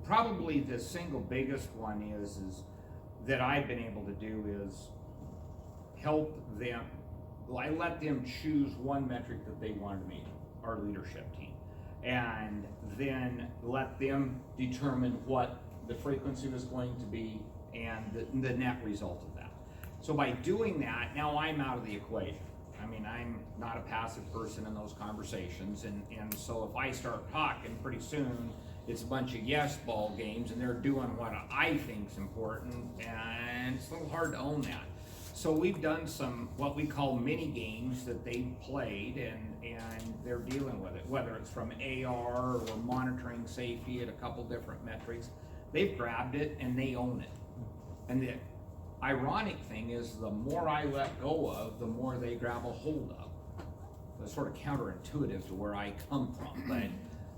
probably the single biggest one is that I've been able to do is help them. I let them choose one metric that they wanted to meet, our leadership team, and then let them determine what the frequency was going to be and the net result of that. So by doing that, now I'm out of the equation. I mean, I'm not a passive person in those conversations, and so if I start talking, pretty soon it's a bunch of yes ball games, and they're doing what I think's important, and it's a little hard to own that. So we've done some what we call mini games that they've played, and they're dealing with it, whether it's from AR or monitoring safety at a couple different metrics. They've grabbed it and they own it. And the ironic thing is, the more I let go of, the more they grab a hold of. It's sort of counterintuitive to where I come from, but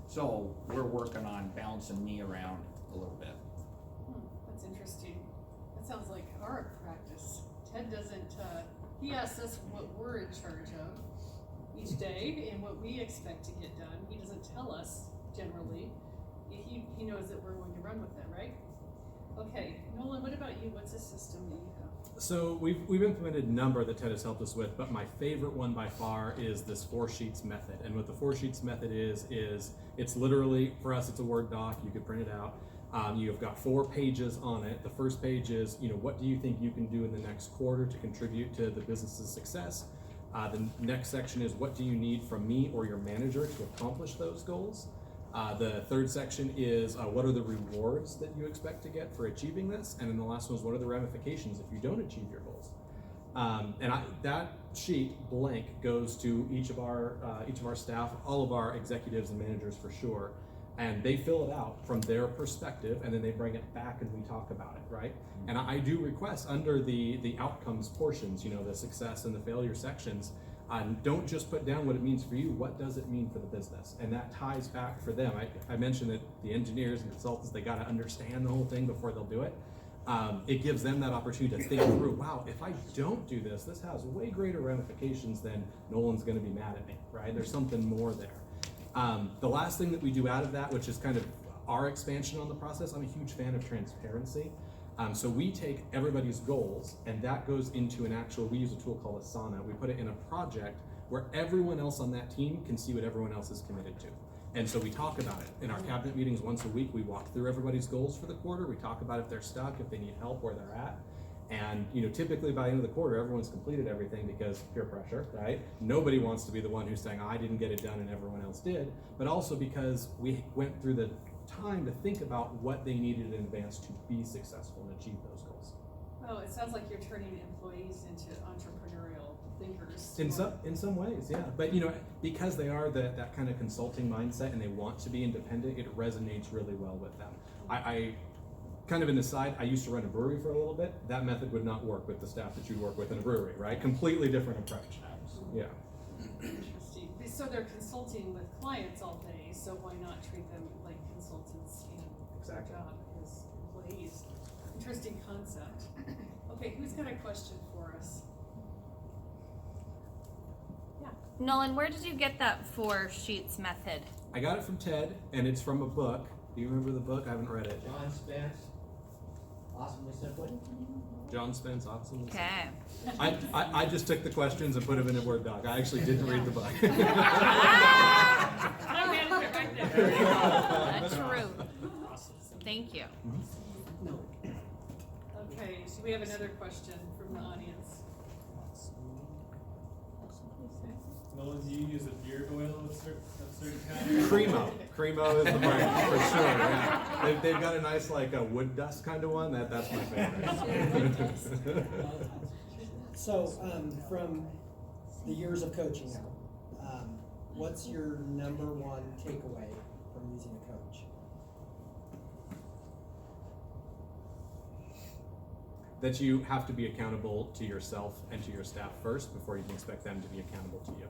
so we're working on bouncing me around a little bit. That's interesting. That sounds like our practice. Ted doesn't, he asks us what we're in charge of each day and what we expect to get done. He doesn't tell us generally. He knows that we're going to run with it, right? Okay, Nolan, what about you? What's a system that you have? So we've implemented a number that Ted has helped us with, but my favorite one by far is this 4 sheets method. And what the 4 sheets method is it's literally, for us, it's a Word doc. You could print it out. You've got 4 pages on it. The first page is, what do you think you can do in the next quarter to contribute to the business's success? The next section is, what do you need from me or your manager to accomplish those goals? The third section is, what are the rewards that you expect to get for achieving this? And then the last one is, what are the ramifications if you don't achieve your goals? That sheet blank goes to each of our staff, all of our executives and managers for sure, and they fill it out from their perspective, and then they bring it back and we talk about it, right? And I do request under the outcomes portions, the success and the failure sections, don't just put down what it means for you, what does it mean for the business? And that ties back for them. I mentioned that the engineers and consultants, they got to understand the whole thing before they'll do it. It gives them that opportunity to think through, wow, if I don't do this, this has way greater ramifications than Nolan's going to be mad at me, right? There's something more there. The last thing that we do out of that, which is kind of our expansion on the process, I'm a huge fan of transparency. So we take everybody's goals, and that goes into we use a tool called Asana. We put it in a project where everyone else on that team can see what everyone else is committed to. And so we talk about it. In our cabinet meetings once a week, we walk through everybody's goals for the quarter. We talk about if they're stuck, if they need help, where they're at. And typically by the end of the quarter, everyone's completed everything because peer pressure, right? Nobody wants to be the one who's saying, I didn't get it done and everyone else did, but also because we went through the time to think about what they needed in advance to be successful and achieve those goals. Well, it sounds like you're turning employees into entrepreneurial thinkers. In some ways, yeah. But because they are that kind of consulting mindset and they want to be independent, it resonates really well with them. I kind of an aside, I used to run a brewery for a little bit. That method would not work with the staff that you work with in a brewery, right? Completely different approach. Yeah. Interesting. So they're consulting with clients all day, so why not treat them like consultants in their job as employees? Interesting concept. Okay, who's got a question for us? Yeah. Nolan, where did you get that 4 sheets method? I got it from Ted, and it's from a book. Do you remember the book? I haven't read it. John Spence, Awesomely Simple. John Spence, Awesomely Simple. Okay. I just took the questions and put them in a Word doc. I actually didn't read the book. That's true. Thank you. Okay, so we have another question from the audience. Nolan, do you use a beard oil of certain kind? Cremo is the brand for sure. Yeah, they've got a nice wood dust kind of one. That's my favorite. So from the years of coaching now, what's your number one takeaway from using a coach? That you have to be accountable to yourself and to your staff first before you can expect them to be accountable to you.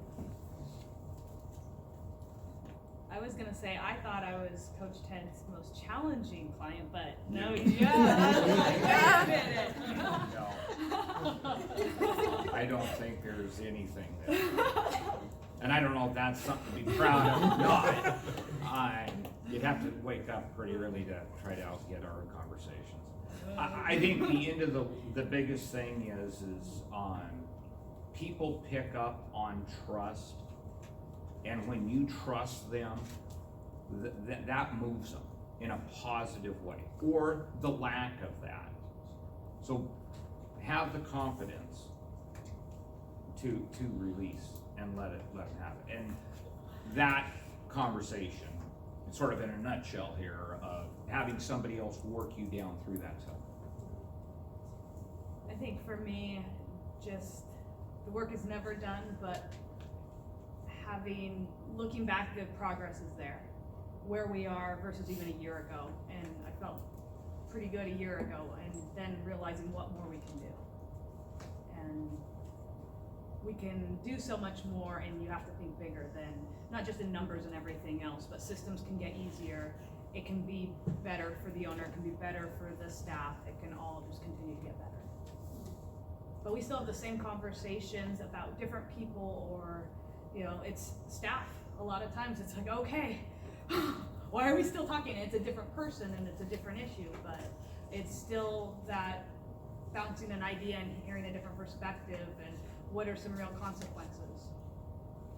I was gonna say I thought I was Coach Ted's most challenging client, but no, yeah. No. I don't think there's anything there. And I don't know if that's something to be proud of or not. have to wake up pretty early to try to get our conversations. I think the end of the biggest thing is people pick up on trust, and when you trust them, that moves them in a positive way, or the lack of that. So have the confidence to release and let them have it. And that conversation, sort of in a nutshell here, of having somebody else work you down through that stuff. I think for me, just the work is never done, but looking back, the progress is there. Where we are versus even a year ago, and I felt pretty good a year ago, and then realizing what more we can do. And we can do so much more, and you have to think bigger than, not just in numbers and everything else, but systems can get easier. It can be better for the owner, it can be better for the staff, it can all just continue to get better. But we still have the same conversations about different people, or, it's staff. A lot of times it's like, okay, why are we still talking? It's a different person and it's a different issue, but it's still that bouncing an idea and hearing a different perspective and what are some real consequences.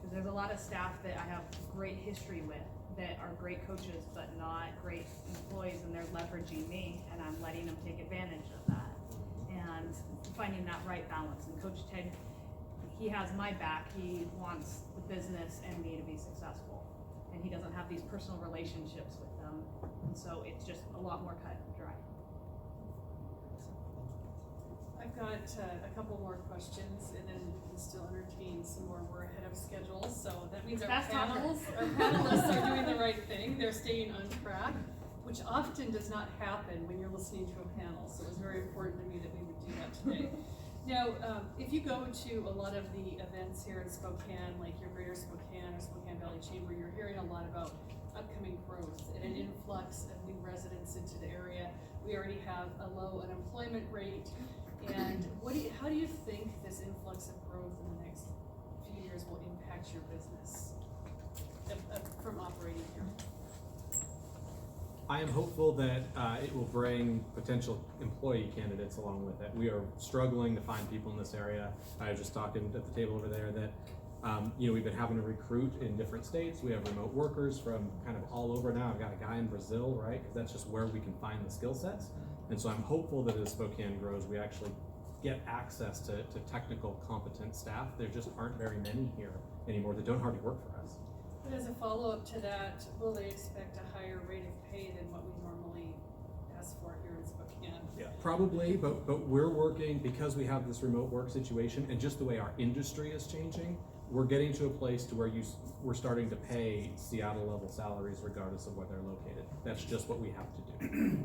Because there's a lot of staff that I have great history with that are great coaches but not great employees, and they're leveraging me and I'm letting them take advantage of that. And finding that right balance. And Coach Ted, he has my back. He wants the business and me to be successful. And he doesn't have these personal relationships with them. And so it's just a lot more cut and dry. I've got a couple more questions, and then we can still entertain some more. We're ahead of schedule, so that means our panelists are doing the right thing. They're staying on track, which often does not happen when you're listening to a panel. So it was very important to me that we would do that today. Now, if you go to a lot of the events here in Spokane, like your Greater Spokane or Spokane Valley Chamber, you're hearing a lot about upcoming growth and an influx of new residents into the area. We already have a low unemployment rate. And how do you think this influx of growth in the next few years will impact your business from operating here? I am hopeful that it will bring potential employee candidates along with it. We are struggling to find people in this area. I was just talking at the table over there that we've been having to recruit in different states. We have remote workers from kind of all over now. I've got a guy in Brazil, right? Because that's just where we can find the skill sets. And so I'm hopeful that as Spokane grows, we actually get access to technical, competent staff. There just aren't very many here anymore that don't hardly work for us. But as a follow-up to that, will they expect a higher rate of pay than what we normally ask for here in Spokane? Yeah, probably, but we're working, because we have this remote work situation and just the way our industry is changing, we're getting to a place to where we're starting to pay Seattle level salaries regardless of where they're located. That's just what we have to do.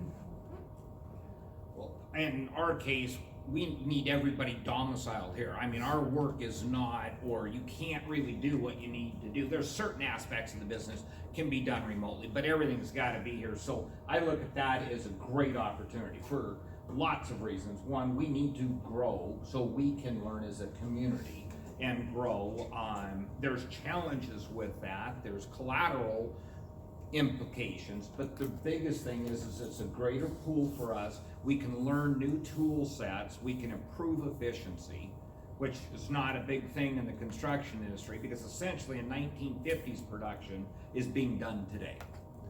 Well, in our case, we need everybody domiciled here. I mean, our work is not, or you can't really do what you need to do. There's certain aspects of the business can be done remotely, but everything's got to be here. So I look at that as a great opportunity for lots of reasons. One, we need to grow so we can learn as a community and grow. There's challenges with that. There's collateral implications, but the biggest thing is it's a greater pool for us. We can learn new tool sets, we can improve efficiency, which is not a big thing in the construction industry, because essentially a 1950s production is being done today.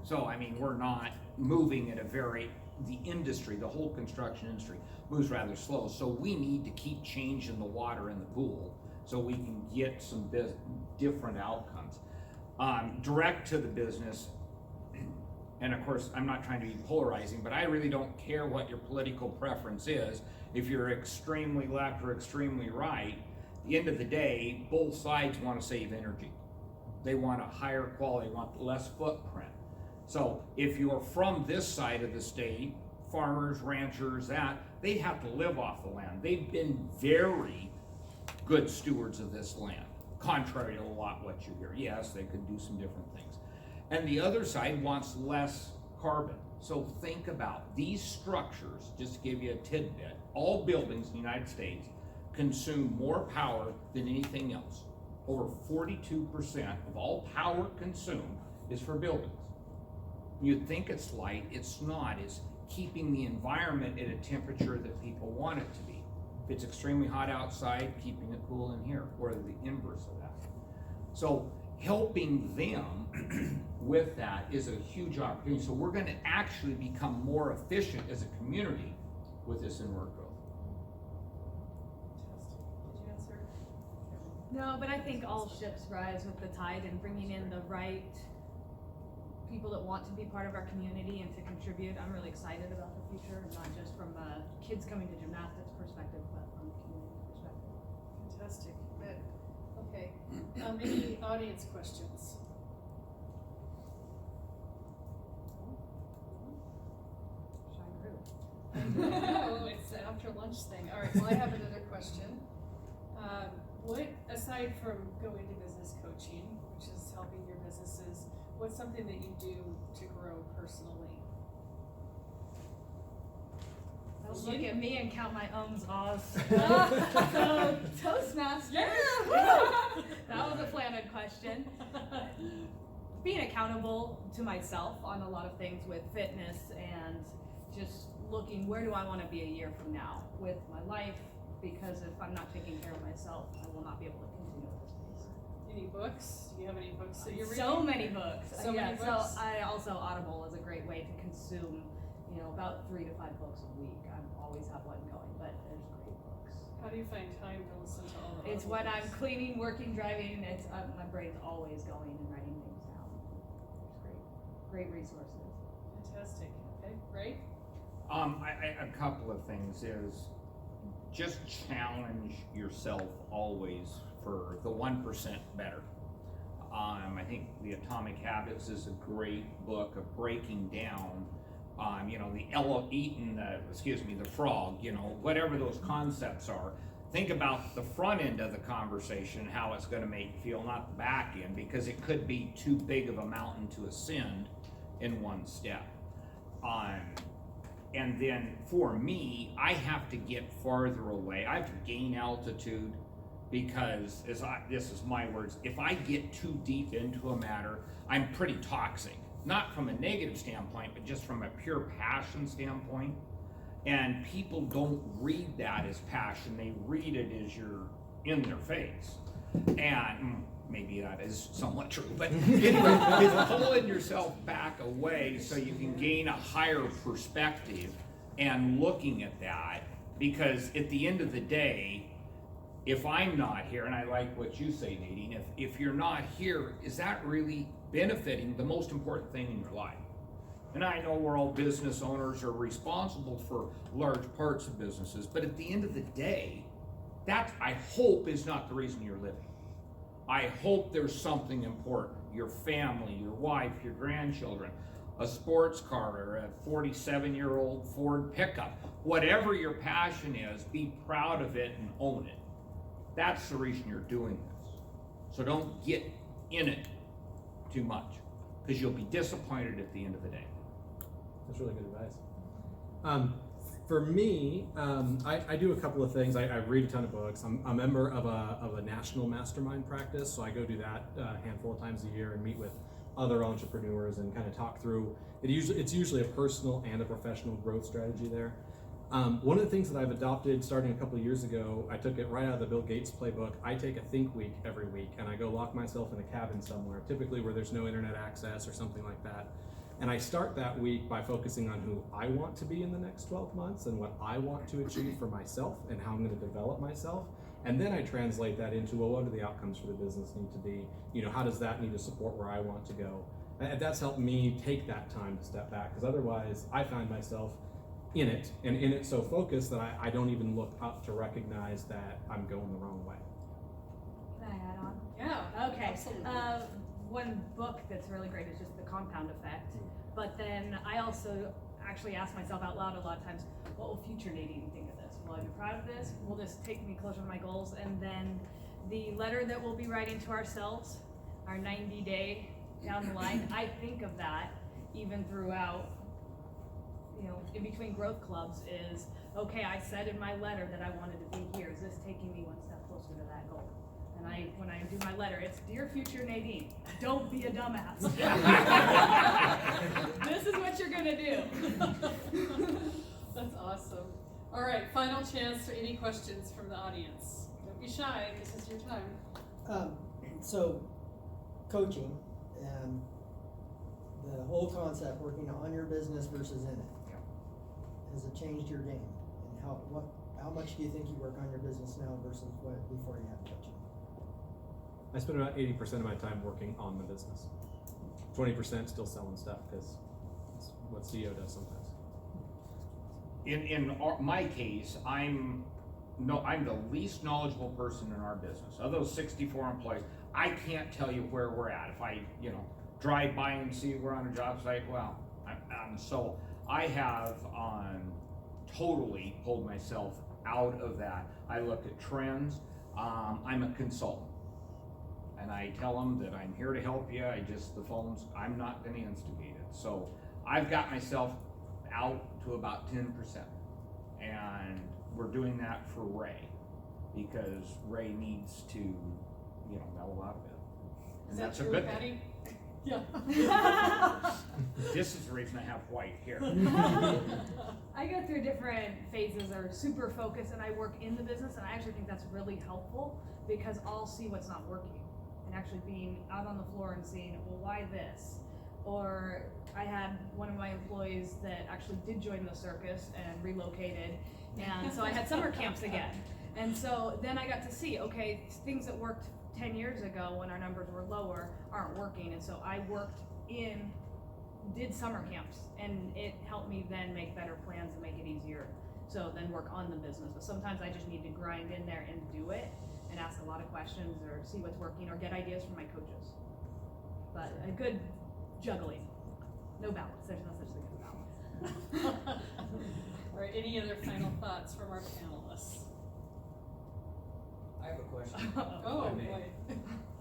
So I mean, we're not moving at the industry, the whole construction industry moves rather slow, so we need to keep changing the water in the pool so we can get some different outcomes. Direct to the business, and of course, I'm not trying to be polarizing, but I really don't care what your political preference is. If you're extremely left or extremely right, at the end of the day, both sides want to save energy. They want a higher quality, want less footprint. So if you're from this side of the state, farmers, ranchers, they have to live off the land. They've been very good stewards of this land, contrary to a lot what you hear. Yes, they could do some different things. And the other side wants less carbon. So think about these structures, just to give you a tidbit, all buildings in the United States consume more power than anything else. Over 42% of all power consumed is for buildings. You'd think it's light, it's not. It's keeping the environment at a temperature that people want it to be. If it's extremely hot outside, keeping it cool in here, or the inverse of that. So helping them with that is a huge opportunity. So we're gonna actually become more efficient as a community with this in-work growth. Fantastic. Did you answer? No, but I think all ships rise with the tide, and bringing in the right people that want to be part of our community and to contribute. I'm really excited about the future, not just from a kids coming to gymnastics perspective, but from a community perspective. Fantastic. Good. Okay. Any audience questions? Shine through. No, it's the after lunch thing. All right, well, I have another question. What, aside from going to business coaching, which is helping your businesses, what's something that you do to grow personally? Don't look at me and count my ums, ahs. So, Toastmasters. That was a planted question. Being accountable to myself on a lot of things with fitness and just looking, where do I want to be a year from now with my life? Because if I'm not taking care of myself, I will not be able to continue at this pace. Any books? Do you have any books that you're reading? So many books. So many books? So I also, Audible is a great way to consume, about 3 to 5 books a week. I always have one going, but there's great books. How do you find time to listen to all the It's audiobooks? when I'm cleaning, working, driving, it's, my brain's always going and writing things down. There's great resources. Fantastic. Okay, great. A couple of things is just challenge yourself always for the 1% better. I think The Atomic Habits is a great book of breaking down, the frog, whatever those concepts are. Think about the front end of the conversation, how it's gonna make you feel, not the back end, because it could be too big of a mountain to ascend in one step. And then for me, I have to get farther away. I have to gain altitude because, this is my words, if I get too deep into a matter, I'm pretty toxic. Not from a negative standpoint, but just from a pure passion standpoint. And people don't read that as passion, they read it as you're in their face. And maybe that is somewhat true, but anyway, it's pulling yourself back away so you can gain a higher perspective and looking at that, because at the end of the day, if I'm not here, and I like what you say, Nadine, if you're not here, is that really benefiting the most important thing in your life? And I know we're all business owners, are responsible for large parts of businesses, but at the end of the day, that, I hope, is not the reason you're living. I hope there's something important. Your family, your wife, your grandchildren, a sports car, or a 47-year-old Ford pickup. Whatever your passion is, be proud of it and own it. That's the reason you're doing this. So don't get in it too much, because you'll be disappointed at the end of the day. That's really good advice. For me, I do a couple of things. I read a ton of books. I'm a member of a national mastermind practice, so I go do that a handful of times a year and meet with other entrepreneurs and kind of talk through it. It's usually a personal and a professional growth strategy there. One of the things that I've adopted starting a couple of years ago, I took it right out of the Bill Gates playbook. I take a think week every week, and I go lock myself in a cabin somewhere, typically where there's no internet access or something like that. And I start that week by focusing on who I want to be in the next 12 months and what I want to achieve for myself and how I'm going to develop myself. And then I translate that into, well, what do the outcomes for the business need to be? How does that need to support where I want to go? And that's helped me take that time to step back, because otherwise I find myself in it, and in it so focused that I don't even look up to recognize that I'm going the wrong way. Can I add on? Yeah. Okay. Absolutely. One book that's really great is just The Compound Effect. But then I also actually ask myself out loud a lot of times, what will future Nadine think of this? Will I be proud of this? Will this take me closer to my goals? And then the letter that we'll be writing to ourselves, our 90-day down the line, I think of that even throughout, in between growth clubs is, okay, I said in my letter that I wanted to be here. Is this taking me one step closer to that goal? And when I do my letter, it's Dear Future Nadine, don't be a dumbass. This All right, final chance for any questions from the audience. Don't be shy, this is your time. So, coaching, the whole concept, working on your business versus in it. Yeah. Has it changed your game? And how much do you think you work on your business now versus what before you had coaching? I spend about 80% of my time working on the business. 20% still selling stuff because it's what CEO does sometimes. My case, I'm the least knowledgeable person in our business. Of those 64 employees, I can't tell you where we're at. If I, drive by and see we're on a job site, well, so I have totally pulled myself out of that. I look at trends. I'm a consultant, and I tell them that I'm here to help you. I'm not going to instigate it. So I've got myself out to about 10%, and we're doing that for Ray because Ray needs to, mellow out a bit. And Is that that's a true, good thing. Patty? Yeah. This is the reason I have white hair. I go through different phases or super focus, and I work in the business, and I actually think that's really helpful because I'll see what's not working and actually being out on the floor and seeing, well, why this? Or I had one of my employees that actually did join the circus and relocated, and so I had summer camps again. And so then I got to see, okay, things that worked 10 years ago when our numbers were lower aren't working. And so I did summer camps, and it helped me then make better plans and make it easier. So then work on the business. But sometimes I just need to grind in there and do it and ask a lot of questions or see what's working or get ideas from my coaches. But a good juggling. No balance. There's no such thing as balance. All right, any other final thoughts from our panelists? I have a question. Oh, If I may. boy.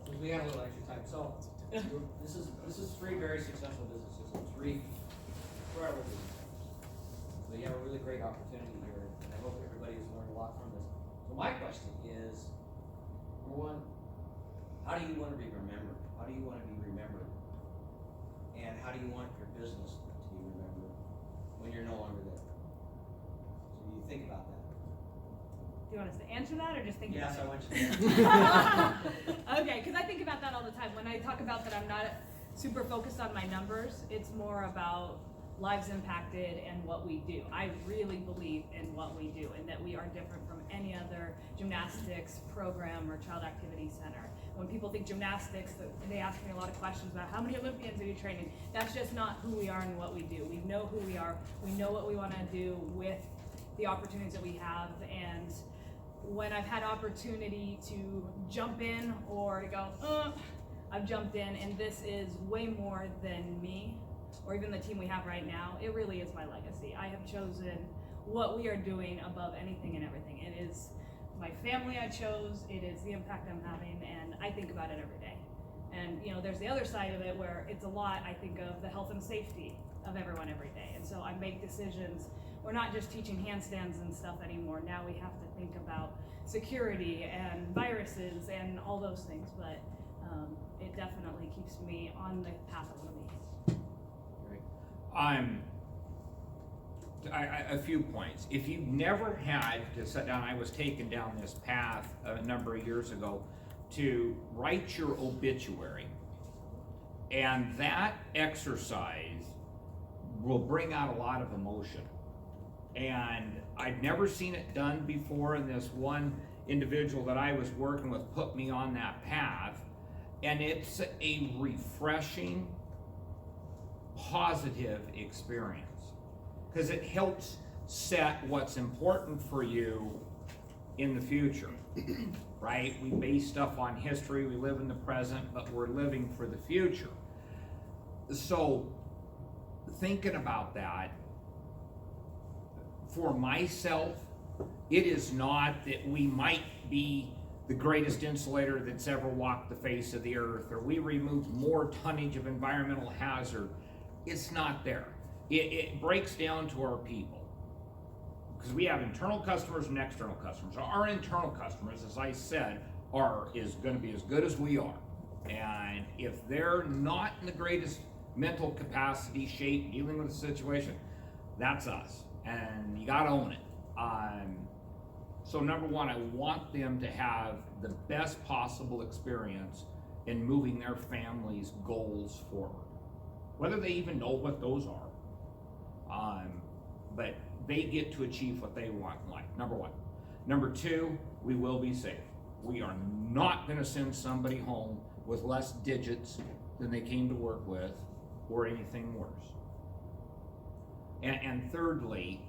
Because we got a little extra time. So, this is three very successful businesses and three incredible businesses. So you have a really great opportunity here, and I hope everybody has learned a lot from this. So my question is, number one, how do you want to be remembered? How do you want to be remembered? And how do you want your business to be remembered when you're no longer there? So you think about that. Do you want us to answer that or just think Yes, I about want it? you to. Okay, because I think about that all the time. When I talk about that I'm not super focused on my numbers, it's more about lives impacted and what we do. I really believe in what we do and that we are different from any other gymnastics program or child activity center. When people think gymnastics, they ask me a lot of questions about how many Olympians are you training? That's just not who we are and what we do. We know who we are. We know what we want to do with the opportunities that we have. And when I've had opportunity to jump in or to go, I've jumped in, and this is way more than me or even the team we have right now. It really is my legacy. I have chosen what we are doing above anything and everything. It is my family I chose, it is the impact I'm having, and I think about it every day. And there's the other side of it where it's a lot, I think of the health and safety of everyone every day. And so I make decisions. We're not just teaching handstands and stuff anymore. Now we have to think about security and viruses and all those things, but it definitely keeps me on the path I want to be. A few points. If you've never had to sit down, I was taken down this path a number of years ago to write your obituary, and that exercise will bring out a lot of emotion. And I've never seen it done before, and this one individual that I was working with put me on that path, and it's a refreshing, positive experience because it helps set what's important for you in the future, right? We base stuff on history, we live in the present, but we're living for the future. So thinking about that, for myself, it is not that we might be the greatest insulator that's ever walked the face of the earth, or we removed more tonnage of environmental hazard. It's not there. It breaks down to our people, because we have internal customers and external customers. Our internal customers, as I said, is going to be as good as we are. And if they're not in the greatest mental capacity, shape, dealing with the situation, that's us. And you got to own it. So number one, I want them to have the best possible experience in moving their family's goals forward, whether they even know what those are. But they get to achieve what they want in life, number one. Number two, we will be safe. We are not gonna send somebody home with less digits than they came to work with, or anything worse. And thirdly,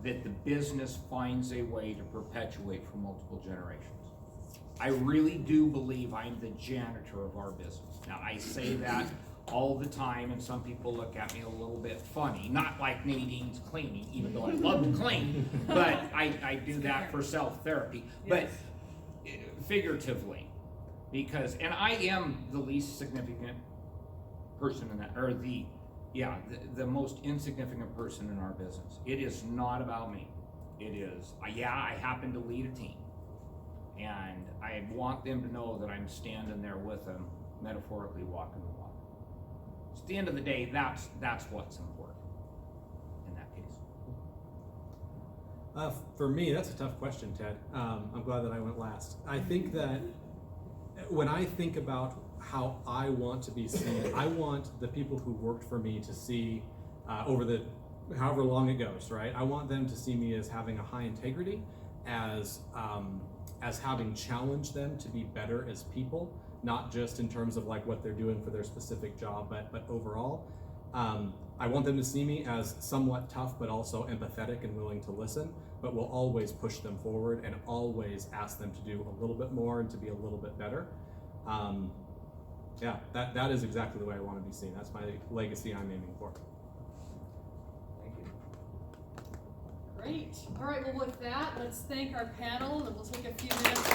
that the business finds a way to perpetuate for multiple generations. I really do believe I'm the janitor of our business. Now, I say that all the time, and some people look at me a little bit funny. Not like Nadine's cleaning, even though I love to clean, but I do that for self-therapy. But figuratively, because, and I am the least significant person in that, or the most insignificant person in our business. It is not about me. It is, I happen to lead a team. And I want them to know that I'm standing there with them, metaphorically walking the walk. So at the end of the day, that's what's important in that case. For me, that's a tough question, Ted. I'm glad that I went last. I think that when I think about how I want to be seen, I want the people who worked for me to see over the however long it goes, right? I want them to see me as having a high integrity, as having challenged them to be better as people, not just in terms of like what they're doing for their specific job, but overall. I want them to see me as somewhat tough, but also empathetic and willing to listen, but will always push them forward and always ask them to do a little bit more and to be a little bit better. Yeah, that is exactly the way I want to be seen. That's my legacy I'm aiming for. Thank you. Great. All right, well with that, let's thank our panel and we'll take a few minutes